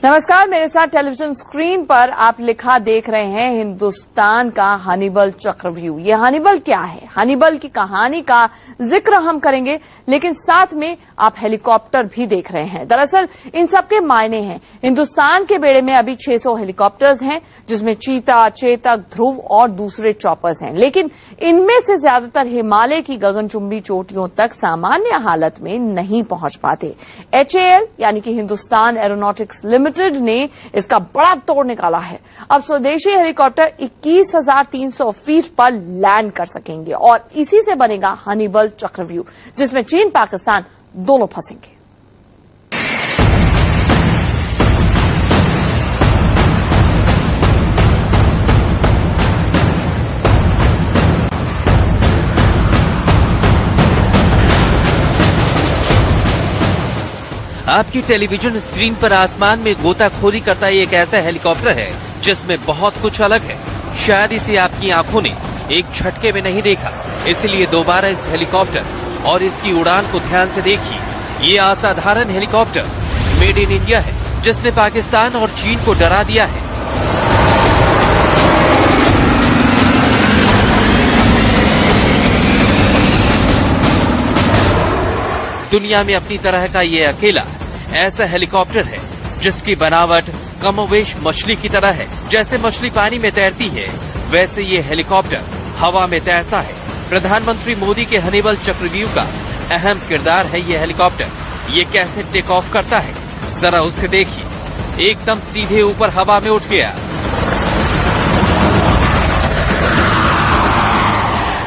नमस्कार, मेरे साथ टेलीविजन स्क्रीन पर आप लिखा देख रहे हैं हिंदुस्तान का हनीबल चक्रव्यूह। ये हनीबल क्या है? हनीबल की कहानी का जिक्र हम करेंगे, लेकिन साथ में आप हेलीकॉप्टर भी देख रहे हैं। दरअसल इन सबके मायने हैं। हिंदुस्तान के बेड़े में अभी 600 हेलीकॉप्टर्स हैं, जिसमें चीता, चेतक, ध्रुव और दूसरे चॉपर्स हैं, लेकिन इनमें से ज्यादातर हिमालय की गगनचुंबी चोटियों तक सामान्य हालत में नहीं पहुंच पाते। HAL यानी कि हिंदुस्तान एरोनॉटिक्स लिमिटेड ने इसका बड़ा तोड़ निकाला है। अब स्वदेशी हेलीकॉप्टर 21,300 फीट पर लैंड कर सकेंगे और इसी से बनेगा हनीबल चक्रव्यूह, जिसमें चीन पाकिस्तान दोनों फंसेंगे। आपकी टेलीविजन स्क्रीन पर आसमान में गोताखोरी करता एक ऐसा हेलीकॉप्टर है जिसमें बहुत कुछ अलग है। शायद इसे आपकी आंखों ने एक झटके में नहीं देखा, इसलिए दोबारा इस हेलीकॉप्टर और इसकी उड़ान को ध्यान से देखिए। ये असाधारण हेलीकॉप्टर मेड इन इंडिया है, जिसने पाकिस्तान और चीन को डरा दिया है। दुनिया में अपनी तरह का ये अकेला ऐसा हेलीकॉप्टर है जिसकी बनावट कमोवेश मछली की तरह है। जैसे मछली पानी में तैरती है, वैसे ये हेलीकॉप्टर हवा में तैरता है। प्रधानमंत्री मोदी के हनीबल चक्रव्यूह का अहम किरदार है ये हेलीकॉप्टर। ये कैसे टेक ऑफ करता है, जरा उसे देखिए। एकदम सीधे ऊपर हवा में उठ गया।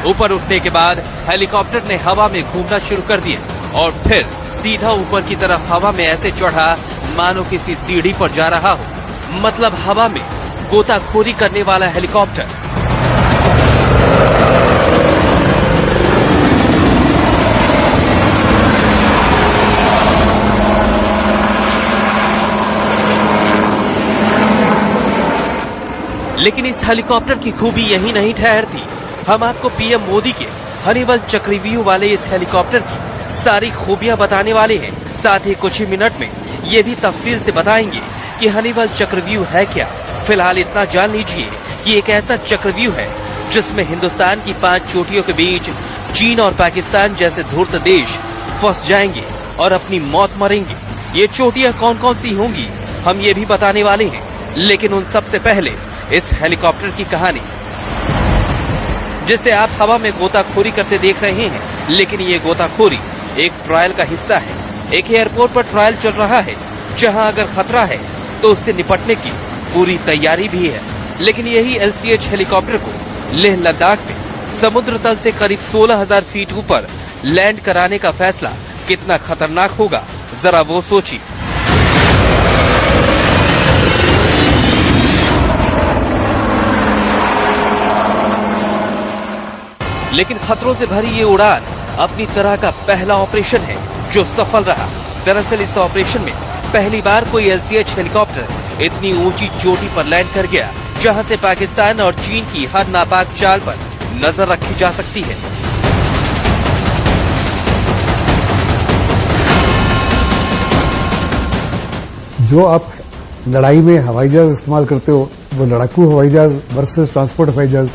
ऊपर उठने के बाद हेलीकॉप्टर ने हवा में घूमना शुरू कर दिया और फिर सीधा ऊपर की तरफ हवा में ऐसे चढ़ा मानो किसी सीढ़ी पर जा रहा हो। मतलब हवा में गोताखोरी करने वाला हेलीकॉप्टर। लेकिन इस हेलीकॉप्टर की खूबी यही नहीं ठहरती। हम आपको पीएम मोदी के हनीबल चक्रव्यूह वाले इस हेलीकॉप्टर की सारी खूबियां बताने वाले हैं। साथ ही कुछ ही मिनट में ये भी तफसील से बताएंगे कि हनीबल चक्रव्यूह है क्या। फिलहाल इतना जान लीजिए कि एक ऐसा चक्रव्यूह है जिसमें हिंदुस्तान की 5 चोटियों के बीच चीन और पाकिस्तान जैसे धूर्त देश फंस जाएंगे और अपनी मौत मरेंगे। ये चोटियां कौन कौन सी होंगी, हम ये भी बताने वाले हैं। लेकिन उन सबसे पहले इस हेलीकॉप्टर की कहानी, जिसे आप हवा में गोताखोरी करते देख रहे हैं। लेकिन ये गोताखोरी एक ट्रायल का हिस्सा है। एक एयरपोर्ट पर ट्रायल चल रहा है, जहां अगर खतरा है तो उससे निपटने की पूरी तैयारी भी है। लेकिन यही LCH हेलीकॉप्टर को लेह लद्दाख में समुद्र तल से करीब 16,000 फीट ऊपर लैंड कराने का फैसला कितना खतरनाक होगा, जरा वो सोचिए। लेकिन खतरों से भरी ये उड़ान अपनी तरह का पहला ऑपरेशन है जो सफल रहा। दरअसल इस ऑपरेशन में पहली बार कोई LCH हेलीकॉप्टर इतनी ऊंची चोटी पर लैंड कर गया, जहां से पाकिस्तान और चीन की हर नापाक चाल पर नजर रखी जा सकती है। जो आप लड़ाई में हवाई जहाज इस्तेमाल करते हो, वो लड़ाकू हवाई जहाज वर्सेस ट्रांसपोर्ट हवाई जहाज।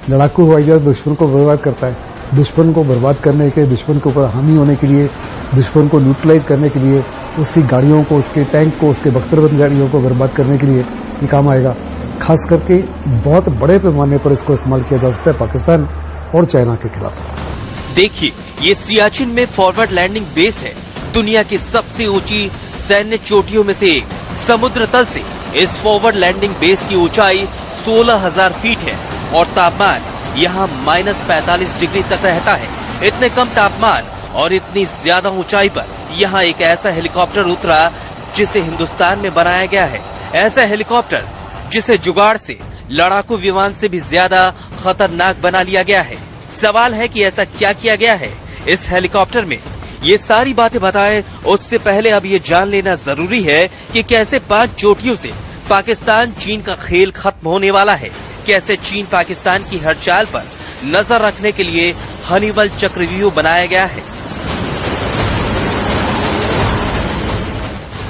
लड़ाकू हवाई जहाज दुश्मन को बर्बाद करता है। दुश्मन को बर्बाद करने के, दुश्मन के ऊपर हावी होने के लिए, दुश्मन को न्यूट्रलाइज करने के लिए, उसकी गाड़ियों को, उसके टैंक को, उसके बख्तरबंद गाड़ियों को बर्बाद करने के लिए ये काम आएगा। खास करके बहुत बड़े पैमाने पर इसको इस्तेमाल किया जा सकता है पाकिस्तान और चाइना के खिलाफ। देखिए, ये सियाचिन में फॉरवर्ड लैंडिंग बेस है, दुनिया की सबसे ऊंची सैन्य चोटियों में से एक। समुद्र तल से इस फॉरवर्ड लैंडिंग बेस की ऊंचाई 16,000 फीट है और तापमान यहाँ -45 डिग्री तक रहता है। इतने कम तापमान और इतनी ज्यादा ऊंचाई पर यहाँ एक ऐसा हेलीकॉप्टर उतरा जिसे हिंदुस्तान में बनाया गया है। ऐसा हेलीकॉप्टर जिसे जुगाड़ से लड़ाकू विमान से भी ज्यादा खतरनाक बना लिया गया है। सवाल है कि ऐसा क्या किया गया है इस हेलीकॉप्टर में। ये सारी बातें बताए उससे पहले अब ये जान लेना जरूरी है कि कैसे 5 चोटियों से पाकिस्तान चीन का खेल खत्म होने वाला है। कैसे चीन पाकिस्तान की हर चाल पर नजर रखने के लिए हनीबल चक्रव्यूह बनाया गया है।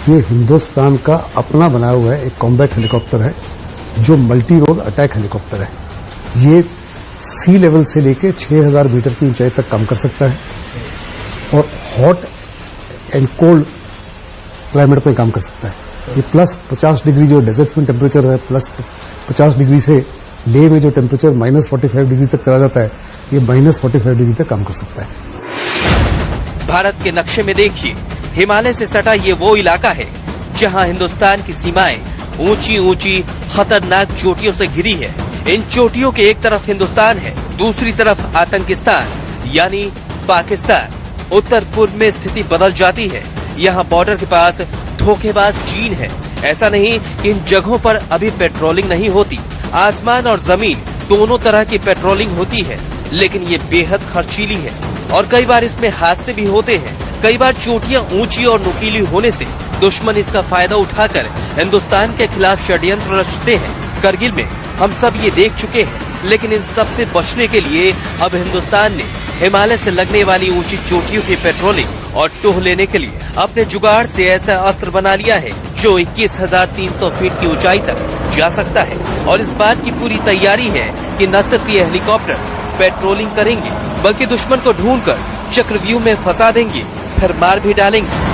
ये हिंदुस्तान का अपना बनाया हुआ है एक कॉम्बैट हेलीकॉप्टर है जो मल्टी रोल अटैक हेलीकॉप्टर है। ये सी लेवल से लेके 6000 मीटर की ऊंचाई तक काम कर सकता है और हॉट एंड कोल्ड क्लाइमेट में काम कर सकता है। ये प्लस 50 डिग्री जो डेजर्ट्स में टेम्परेचर है, प्लस 50 डिग्री से लेह में जो टेम्परेचर -45 डिग्री तक चला जाता है, ये -45 डिग्री तक काम कर सकता है। भारत के नक्शे में देखिए, हिमालय से सटा ये वो इलाका है जहां हिंदुस्तान की सीमाएं ऊंची ऊंची खतरनाक चोटियों से घिरी है। इन चोटियों के एक तरफ हिंदुस्तान है, दूसरी तरफ आतंकिस्तान यानी पाकिस्तान। उत्तर पूर्व में स्थिति बदल जाती है। यहाँ बॉर्डर के पास धोखेबाज चीन है। ऐसा नहीं कि इन जगहों पर अभी पेट्रोलिंग नहीं होती, आसमान और जमीन दोनों तरह की पेट्रोलिंग होती है, लेकिन ये बेहद खर्चीली है और कई बार इसमें हादसे भी होते हैं। कई बार चोटियां ऊंची और नुकीली होने से दुश्मन इसका फायदा उठाकर हिंदुस्तान के खिलाफ षड्यंत्र रचते हैं। करगिल में हम सब ये देख चुके हैं, लेकिन इन सब से बचने के लिए अब हिंदुस्तान ने हिमालय से लगने वाली ऊंची चोटियों की पेट्रोलिंग और टोह लेने के लिए अपने जुगाड़ से ऐसा अस्त्र बना लिया है जो 21,300 फीट की ऊंचाई तक जा सकता है। और इस बात की पूरी तैयारी है कि न सिर्फ ये हेलीकॉप्टर पेट्रोलिंग करेंगे, बल्कि दुश्मन को ढूंढकर चक्रव्यूह में फंसा देंगे, फिर मार भी डालेंगे।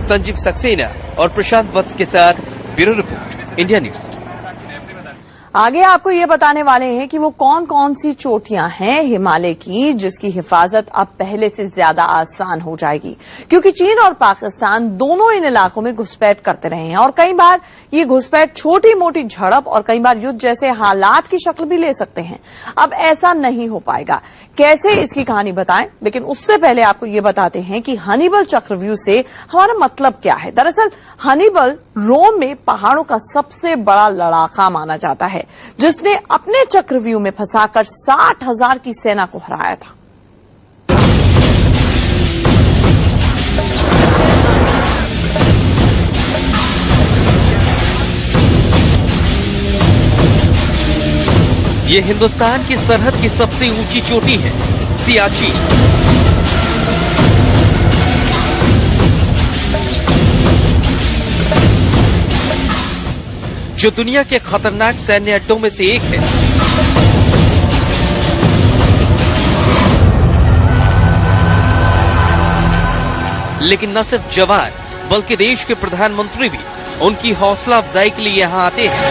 संजीव सक्सेना और प्रशांत वत्स के साथ ब्यूरो रिपोर्ट, इंडिया न्यूज। आगे आपको ये बताने वाले हैं कि वो कौन कौन सी चोटियां हैं हिमालय की जिसकी हिफाजत अब पहले से ज्यादा आसान हो जाएगी, क्योंकि चीन और पाकिस्तान दोनों इन इलाकों में घुसपैठ करते रहे हैं और कई बार ये घुसपैठ छोटी मोटी झड़प और कई बार युद्ध जैसे हालात की शक्ल भी ले सकते हैं। अब ऐसा नहीं हो पाएगा। कैसे, इसकी कहानी बताएं, लेकिन उससे पहले आपको ये बताते हैं कि हनीबल चक्रव्यूह से हमारा मतलब क्या है। दरअसल हनीबल रोम में पहाड़ों का सबसे बड़ा लड़ाका माना जाता है, जिसने अपने चक्रव्यूह में फंसाकर 60,000 की सेना को हराया था। ये हिंदुस्तान की सरहद की सबसे ऊंची चोटी है, सियाचिन। जो दुनिया के खतरनाक सैन्य अड्डों में से एक है। लेकिन न सिर्फ जवान बल्कि देश के प्रधानमंत्री भी उनकी हौसला अफजाई के लिए यहाँ आते हैं।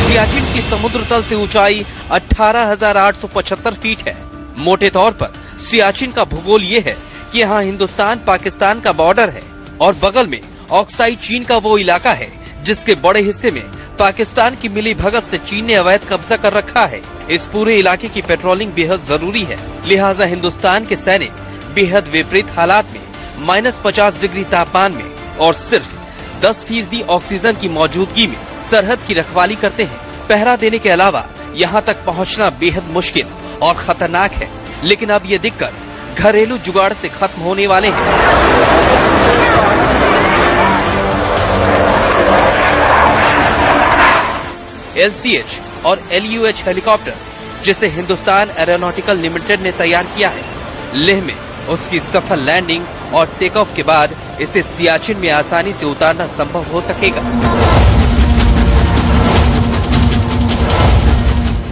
सियाचिन की समुद्र तल से ऊंचाई 18,875 फीट है। मोटे तौर पर सियाचिन का भूगोल ये है कि यहाँ हिंदुस्तान पाकिस्तान का बॉर्डर है और बगल में ऑक्साई चीन का वो इलाका है जिसके बड़े हिस्से में पाकिस्तान की मिली भगत से चीन ने अवैध कब्जा कर रखा है। इस पूरे इलाके की पेट्रोलिंग बेहद जरूरी है, लिहाजा हिंदुस्तान के सैनिक बेहद विपरीत हालात में -50 डिग्री तापमान में और सिर्फ 10% ऑक्सीजन की मौजूदगी में सरहद की रखवाली करते हैं। पहरा देने के अलावा यहाँ तक पहुँचना बेहद मुश्किल और खतरनाक है, लेकिन अब ये दिक्कत घरेलू जुगाड़ से खत्म होने वाले हैं। LCH और LUH हेलीकॉप्टर, जिसे हिंदुस्तान एरोनॉटिकल लिमिटेड ने तैयार किया है, लेह में उसकी सफल लैंडिंग और टेक ऑफ के बाद इसे सियाचिन में आसानी से उतारना संभव हो सकेगा।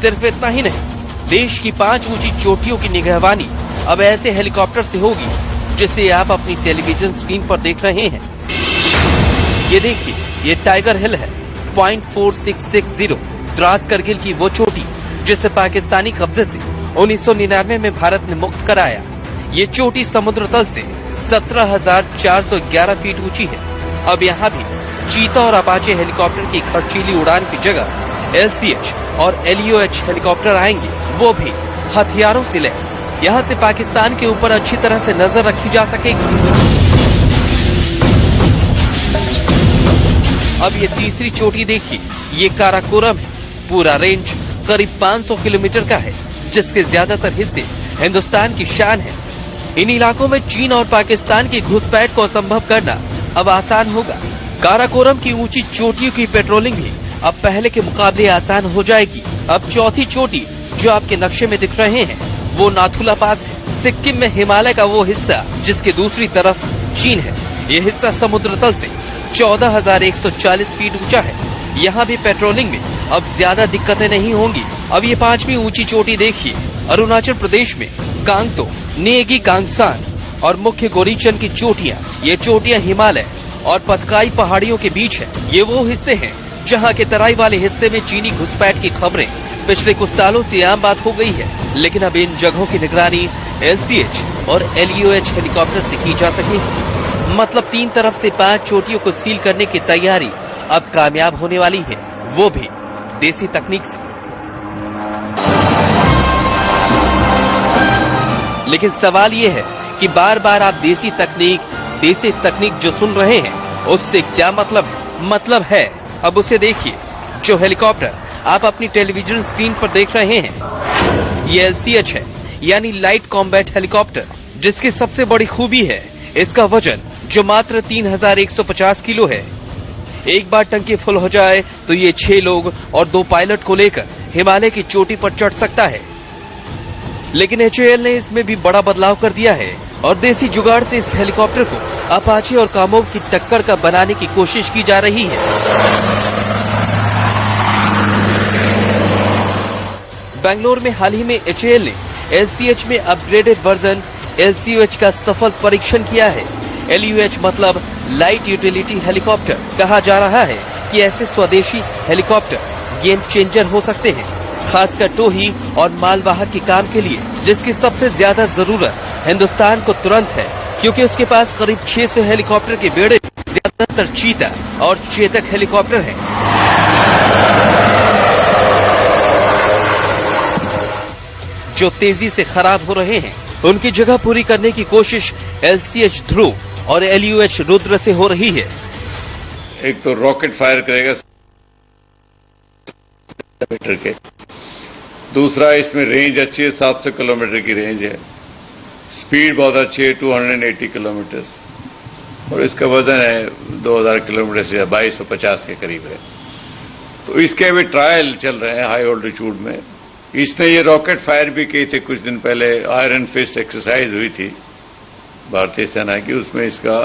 सिर्फ इतना ही नहीं, देश की 5 ऊंची चोटियों की निगहबानी अब ऐसे हेलीकॉप्टर से होगी जिसे आप अपनी टेलीविजन स्क्रीन पर देख रहे हैं। ये देखिए, ये टाइगर हिल है, 0.4660 द्रास करगिल की वो चोटी जिसे पाकिस्तानी कब्जे से 1999 में भारत ने मुक्त कराया। ये चोटी समुद्र तल से 17,411 फीट ऊंची है। अब यहाँ भी चीता और अपाचे हेलीकॉप्टर की खर्चीली उड़ान की जगह LCH और LUH हेलीकॉप्टर आएंगे, वो भी हथियारों से लैस। यहाँ से पाकिस्तान के ऊपर अच्छी तरह से नजर रखी जा सकेगी। अब ये तीसरी चोटी देखिए, ये काराकोरम है। पूरा रेंज करीब 500 किलोमीटर का है, जिसके ज्यादातर हिस्से हिंदुस्तान की शान है। इन इलाकों में चीन और पाकिस्तान की घुसपैठ को असंभव करना अब आसान होगा। काराकोरम की ऊंची चोटियों की पेट्रोलिंग भी अब पहले के मुकाबले आसान हो जाएगी। अब चौथी चोटी जो आपके नक्शे में दिख रहे हैं वो नाथुला पास है, सिक्किम में हिमालय का वो हिस्सा जिसके दूसरी तरफ चीन है। ये हिस्सा समुद्र तल से 14,140 फीट ऊंचा है। यहाँ भी पेट्रोलिंग में अब ज्यादा दिक्कतें नहीं होंगी। अब ये 5वीं ऊंची चोटी देखिए, अरुणाचल प्रदेश में कांगतो, नेगी कांगसान और मुख्य गोरीचन की चोटियाँ। ये चोटियाँ हिमालय और पतकाई पहाड़ियों के बीच है। ये वो हिस्से हैं जहाँ के तराई वाले हिस्से में चीनी घुसपैठ की खबरें पिछले कुछ सालों से आम बात हो गई है, लेकिन अब इन जगहों की निगरानी LCH और LUH हेलीकॉप्टर से की जा सकेगी। मतलब 3 तरफ से 5 चोटियों को सील करने की तैयारी अब कामयाब होने वाली है, वो भी देसी तकनीक से। लेकिन सवाल ये है कि बार बार आप देसी तकनीक जो सुन रहे हैं उससे क्या मतलब है। अब उसे देखिए, जो हेलीकॉप्टर आप अपनी टेलीविजन स्क्रीन पर देख रहे हैं ये LCH है, यानी लाइट कॉम्बैट हेलीकॉप्टर, जिसकी सबसे बड़ी खूबी है इसका वजन जो मात्र 3,150 किलो है। एक बार टंकी फुल हो जाए तो ये 6 लोग और 2 पायलट को लेकर हिमालय की चोटी पर चढ़ सकता है। लेकिन HAL ने इसमें भी बड़ा बदलाव कर दिया है और देसी जुगाड़ से इस हेलीकॉप्टर को अपाचे और कामोव की टक्कर का बनाने की कोशिश की जा रही है। बेंगलोर में हाल ही में HAL ने LCH में अपग्रेडेड वर्जन LCUH का सफल परीक्षण किया है। LUH मतलब लाइट यूटिलिटी हेलीकॉप्टर। कहा जा रहा है कि ऐसे स्वदेशी हेलीकॉप्टर गेम चेंजर हो सकते हैं, खासकर टोही और मालवाहक के काम के लिए, जिसकी सबसे ज्यादा जरूरत हिंदुस्तान को तुरंत है, क्योंकि उसके पास करीब 600 हेलीकॉप्टर के बेड़े ज्यादातर चीता और चेतक हेलीकॉप्टर हैं। जो तेजी से खराब हो रहे हैं, उनकी जगह पूरी करने की कोशिश LCH ध्रुव और LUH रुद्र से हो रही है। एक तो रॉकेट फायर करेगा मीटर के, दूसरा इसमें रेंज अच्छी है, 700 किलोमीटर की रेंज है, स्पीड बहुत अच्छी है 280 किलोमीटर, और इसका वजन है 2000 किलोमीटर से 2250 के करीब है। तो इसके भी ट्रायल चल रहे हैं हाई ऑल्टीट्यूड में। इसने ये रॉकेट फायर भी किए थे कुछ दिन पहले, आयरन फिस्ट एक्सरसाइज हुई थी भारतीय सेना की, उसमें इसका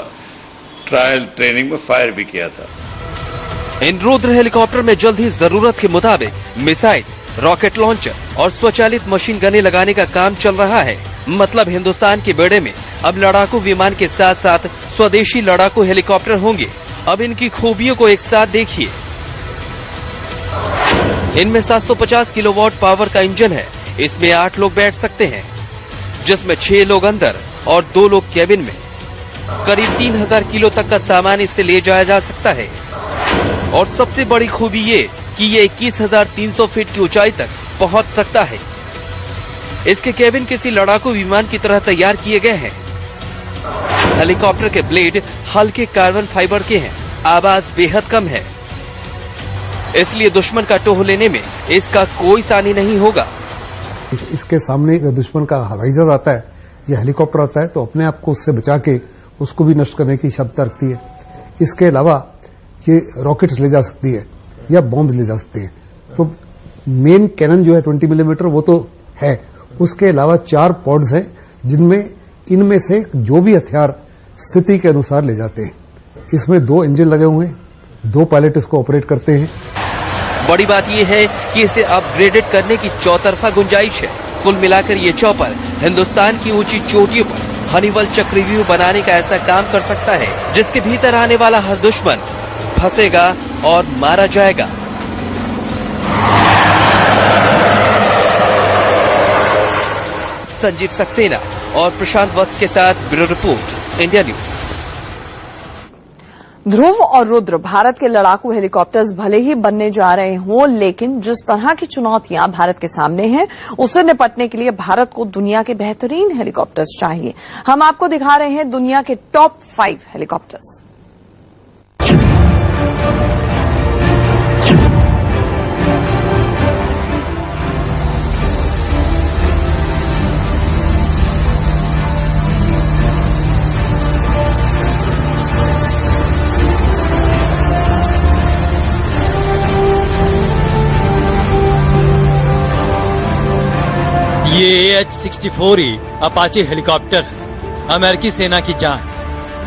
ट्रायल ट्रेनिंग में फायर भी किया था। इन रुद्र हेलीकॉप्टर में जल्द ही जरूरत के मुताबिक मिसाइल, रॉकेट लॉन्चर और स्वचालित मशीन गने लगाने का काम चल रहा है। मतलब हिंदुस्तान के बेड़े में अब लड़ाकू विमान के साथ साथ स्वदेशी लड़ाकू हेलीकॉप्टर होंगे। अब इनकी खूबियों को एक साथ देखिए। इनमें 750 किलोवाट पावर का इंजन है। इसमें 8 लोग बैठ सकते हैं, जिसमें 6 लोग अंदर और 2 लोग केबिन में। करीब 3000 किलो तक का सामान इससे ले जाया जा सकता है। और सबसे बड़ी खूबी ये कि ये 21,300 फीट की ऊंचाई तक पहुंच सकता है। इसके केबिन किसी लड़ाकू विमान की तरह तैयार किए गए हैं। हेलीकॉप्टर के ब्लेड हल्के कार्बन फाइबर के हैं, आवाज बेहद कम है, इसलिए दुश्मन का टोह लेने में इसका कोई सानी नहीं होगा। इसके सामने दुश्मन का हवाई जहाज आता है या हेलीकॉप्टर आता है तो अपने आप को उससे बचा के उसको भी नष्ट करने की क्षमता रखती है। इसके अलावा ये रॉकेट्स ले जा सकती है या बॉम्ब ले जा सकती है। तो मेन कैनन जो है 20 मिलीमीटर वो तो है, उसके अलावा 4 पॉड्स हैं जिनमें इनमें से जो भी हथियार स्थिति के अनुसार ले जाते हैं। इसमें 2 इंजन लगे हुए हैं, 2 पायलट इसको ऑपरेट करते हैं। बड़ी बात यह है कि इसे अपग्रेडेड करने की चौतरफा गुंजाइश है। कुल मिलाकर ये चॉपर हिंदुस्तान की ऊंची चोटियों पर हनीबल चक्रव्यूह बनाने का ऐसा काम कर सकता है जिसके भीतर आने वाला हर दुश्मन फंसेगा और मारा जाएगा। संजीव सक्सेना और प्रशांत वत्स के साथ ब्यूरो रिपोर्ट, इंडिया न्यूज। ध्रुव और रुद्र भारत के लड़ाकू हेलीकॉप्टर्स भले ही बनने जा रहे हों, लेकिन जिस तरह की चुनौतियां भारत के सामने हैं उससे निपटने के लिए भारत को दुनिया के बेहतरीन हेलीकॉप्टर्स चाहिए। हम आपको दिखा रहे हैं दुनिया के टॉप 5 हेलीकॉप्टर्स। ये AH-64E अपाचे हेलीकॉप्टर अमेरिकी सेना की जान।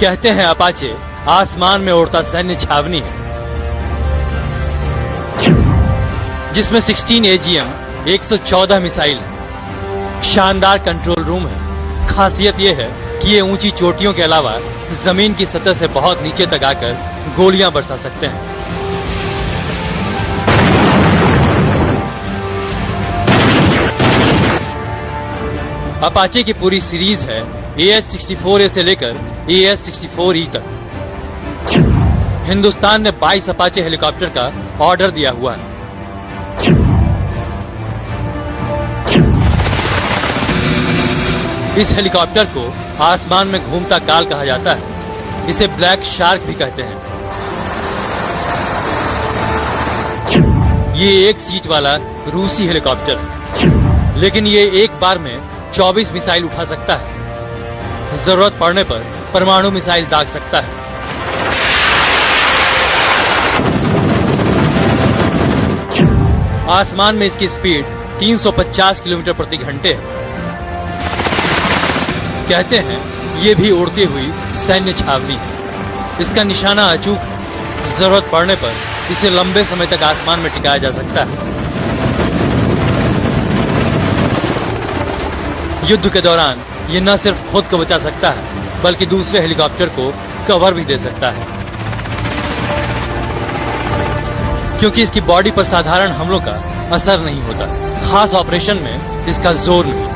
कहते हैं अपाचे आसमान में उड़ता सैन्य छावनी है, जिसमें 16 AGM 114 मिसाइल है। शानदार कंट्रोल रूम है। खासियत यह है कि ये ऊंची चोटियों के अलावा जमीन की सतह से बहुत नीचे तक आकर गोलियां बरसा सकते हैं। अपाचे की पूरी सीरीज है AH-64A से लेकर AH-64E तक। हिंदुस्तान ने 22 अपाचे हेलीकॉप्टर का ऑर्डर दिया हुआ है। इस हेलीकॉप्टर को आसमान में घूमता काल कहा जाता है। इसे ब्लैक शार्क भी कहते हैं। ये एक सीट वाला रूसी हेलीकॉप्टर है, लेकिन ये एक बार में 24 मिसाइल उठा सकता है। जरूरत पड़ने पर परमाणु मिसाइल दाग सकता है। आसमान में इसकी स्पीड 350 किलोमीटर प्रति घंटे है। कहते हैं ये भी उड़ती हुई सैन्य छावनी है। इसका निशाना अचूक है। जरूरत पड़ने पर इसे लंबे समय तक आसमान में टिकाया जा सकता है। युद्ध के दौरान ये न सिर्फ खुद को बचा सकता है, बल्कि दूसरे हेलीकॉप्टर को कवर भी दे सकता है, क्योंकि इसकी बॉडी पर साधारण हमलों का असर नहीं होता। खास ऑपरेशन में इसका जोर नहीं।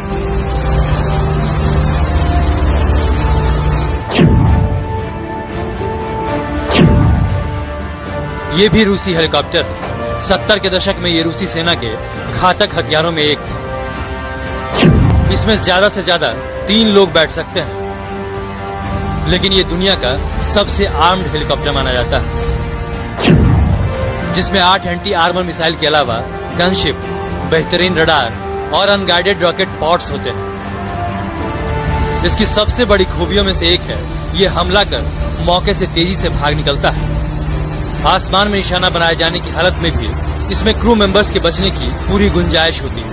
ये भी रूसी हेलीकॉप्टर है। 70 के दशक में ये रूसी सेना के घातक हथियारों में एक था। इसमें ज्यादा से ज्यादा 3 लोग बैठ सकते हैं, लेकिन ये दुनिया का सबसे आर्म्ड हेलीकॉप्टर माना जाता है, जिसमें 8 एंटी आर्मर मिसाइल के अलावा गनशिप, बेहतरीन रडार और अनगाइडेड रॉकेट पॉड्स होते हैं। इसकी सबसे बड़ी खूबियों में से एक है ये हमला कर मौके से तेजी से भाग निकलता है। आसमान में निशाना बनाए जाने की हालत में भी इसमें क्रू मेंबर्स के बचने की पूरी गुंजाइश होती है।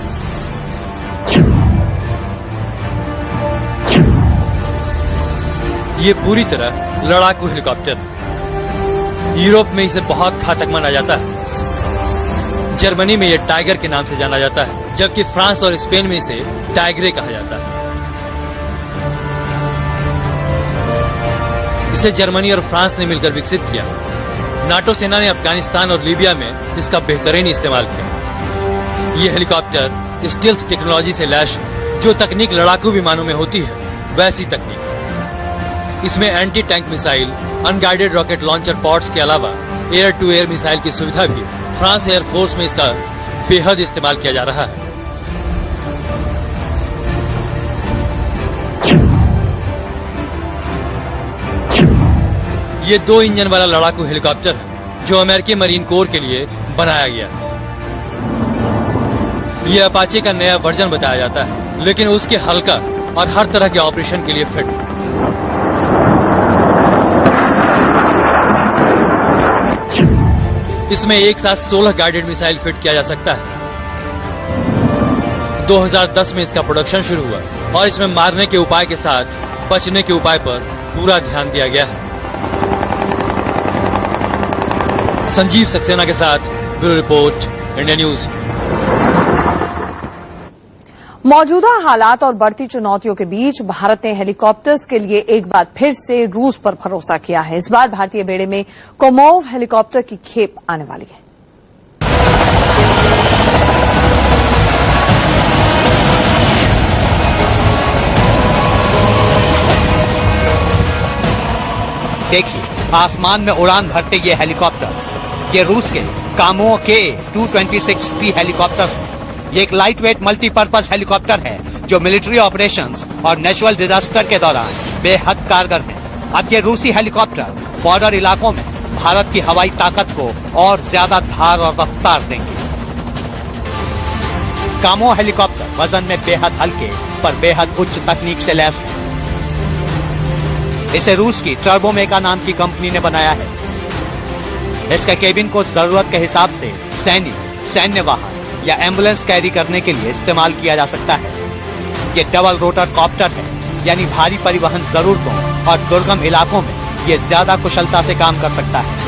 ये पूरी तरह लड़ाकू हेलीकॉप्टर है। यूरोप में इसे बहुत घातक माना जाता है। जर्मनी में यह टाइगर के नाम से जाना जाता है, जबकि फ्रांस और स्पेन में इसे टाइग्रे कहा जाता है। इसे जर्मनी और फ्रांस ने मिलकर विकसित किया। नाटो सेना ने अफगानिस्तान और लीबिया में इसका बेहतरीन इस्तेमाल किया। ये हेलीकॉप्टर स्टील्थ टेक्नोलॉजी से लैस है। जो तकनीक लड़ाकू विमानों में होती है, वैसी तकनीक। इसमें anti tank missile, unguided rocket launcher pods के अलावा एयर टू एयर मिसाइल की सुविधा भी फ्रांस एयरफोर्स में इसका बेहद इस्तेमाल किया जा रहा है। ये 2 इंजन वाला लड़ाकू हेलीकॉप्टर है, जो अमेरिकी मरीन कोर के लिए बनाया गया है। यह अपाचे का नया वर्जन बताया जाता है, लेकिन उसके हल्का और हर तरह के ऑपरेशन के लिए फिट। इसमें एक साथ 16 गाइडेड मिसाइल फिट किया जा सकता है। 2010 में इसका प्रोडक्शन शुरू हुआ और इसमें मारने के उपाय के साथ बचने के उपाय पर पूरा ध्यान दिया गया है। संजीव सक्सेना के साथ ब्यूरो रिपोर्ट, इंडिया न्यूज। मौजूदा हालात और बढ़ती चुनौतियों के बीच भारत ने हेलीकॉप्टर्स के लिए एक बार फिर से रूस पर भरोसा किया है। इस बार भारतीय बेड़े में कोमोव हेलीकॉप्टर की खेप आने वाली है। देखिए, आसमान में उड़ान भरते ये हेलीकॉप्टर्स, ये रूस के कामो के 226T हेलीकॉप्टर्स। ये एक लाइट वेट मल्टीपर्पज हेलीकॉप्टर है जो मिलिट्री ऑपरेशंस और नेचुरल डिजास्टर के दौरान बेहद कारगर है। अब ये रूसी हेलीकॉप्टर बॉर्डर इलाकों में भारत की हवाई ताकत को और ज्यादा धार और रफ्तार देंगे। कामो हेलीकॉप्टर वजन में बेहद हल्के पर बेहद उच्च तकनीक से लैस है। इसे रूस की टर्बोमेका नाम की कंपनी ने बनाया है। इसके केबिन को जरूरत के हिसाब से सैनिक, सैन्य वाहन या एम्बुलेंस कैरी करने के लिए इस्तेमाल किया जा सकता है। ये डबल रोटर कॉप्टर है, यानी भारी परिवहन जरूरतों और दुर्गम इलाकों में ये ज्यादा कुशलता से काम कर सकता है।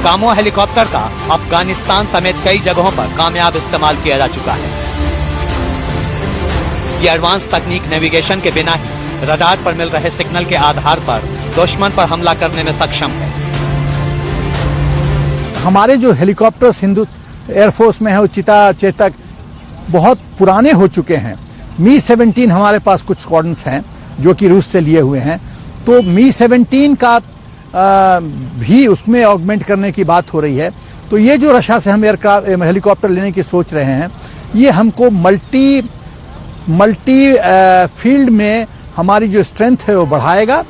कामो हेलीकॉप्टर का अफगानिस्तान समेत कई जगहों पर कामयाब इस्तेमाल किया जा चुका है। ये एडवांस तकनीक नेविगेशन के बिना ही रडार पर मिल रहे सिग्नल के आधार पर दुश्मन पर हमला करने में सक्षम है। हमारे जो हेलीकॉप्टर्स हिंदू एयरफोर्स में है, चिता, चेतक बहुत पुराने हो चुके हैं। मी-17 हमारे पास कुछ स्क्वाड्रन्स हैं जो कि रूस से लिए हुए हैं, तो मी-17 का भी उसमें ऑगमेंट करने की बात हो रही है। तो ये जो रशिया से हम हेलीकॉप्टर लेने की सोच रहे हैं, ये हमको मल्टी फील्ड में हमारी जो स्ट्रेंथ है वो बढ़ाएगा।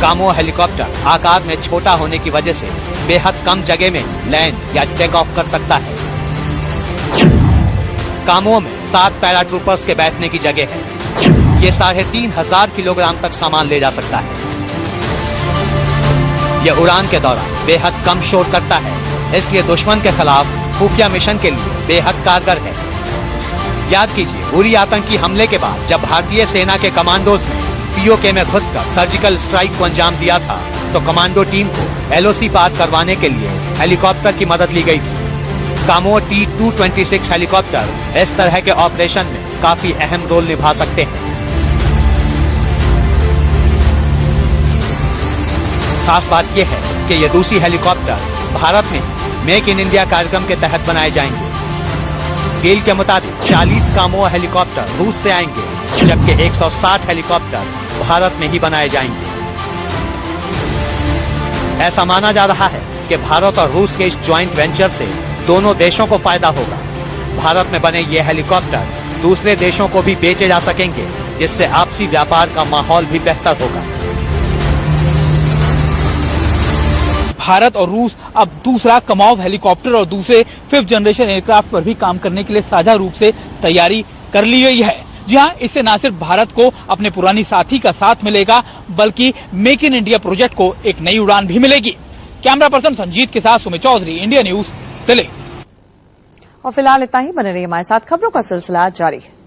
कामो हेलीकॉप्टर आकार में छोटा होने की वजह से बेहद कम जगह में लैंड या टेक ऑफ कर सकता है। कामो में 7 पैराट्रूपर्स के बैठने की जगह है। ये 3500 किलोग्राम तक सामान ले जा सकता है। यह उड़ान के दौरान बेहद कम शोर करता है, इसलिए दुश्मन के खिलाफ खुफिया मिशन के लिए बेहद कारगर है। याद कीजिए, उरी आतंकी हमले के बाद जब भारतीय सेना के कमांडोज ने पीओके में घुसकर सर्जिकल स्ट्राइक को अंजाम दिया था, तो कमांडो टीम को एलओसी पार करवाने के लिए हेलीकॉप्टर की मदद ली गई थी। कामो T-226 हेलीकॉप्टर इस तरह के ऑपरेशन में काफी अहम रोल निभा सकते हैं। खास बात यह है कि ये रूसी हेलीकॉप्टर भारत में मेक इन इंडिया कार्यक्रम के तहत बनाए जाएंगे। डील के मुताबिक 40 कामो हेलीकॉप्टर रूस से आएंगे, जबकि 160 हेलीकॉप्टर भारत में ही बनाए जाएंगे। ऐसा माना जा रहा है कि भारत और रूस के इस ज्वाइंट वेंचर से दोनों देशों को फायदा होगा। भारत में बने ये हेलीकॉप्टर दूसरे देशों को भी बेचे जा सकेंगे, जिससे आपसी व्यापार का माहौल भी बेहतर होगा। भारत और रूस अब दूसरा कमाव हेलीकॉप्टर और दूसरे 5th जनरेशन एयरक्राफ्ट पर भी काम करने के लिए साझा रूप से तैयारी कर ली गई है। जी हां, इससे न सिर्फ भारत को अपने पुरानी साथी का साथ मिलेगा, बल्कि मेक इन इंडिया प्रोजेक्ट को एक नई उड़ान भी मिलेगी। कैमरा पर्सन संजीत के साथ सुमित चौधरी, इंडिया न्यूज, दिल्ली। और फिलहाल इतना ही। बने रहिए हमारे साथ, खबरों का सिलसिला जारी है।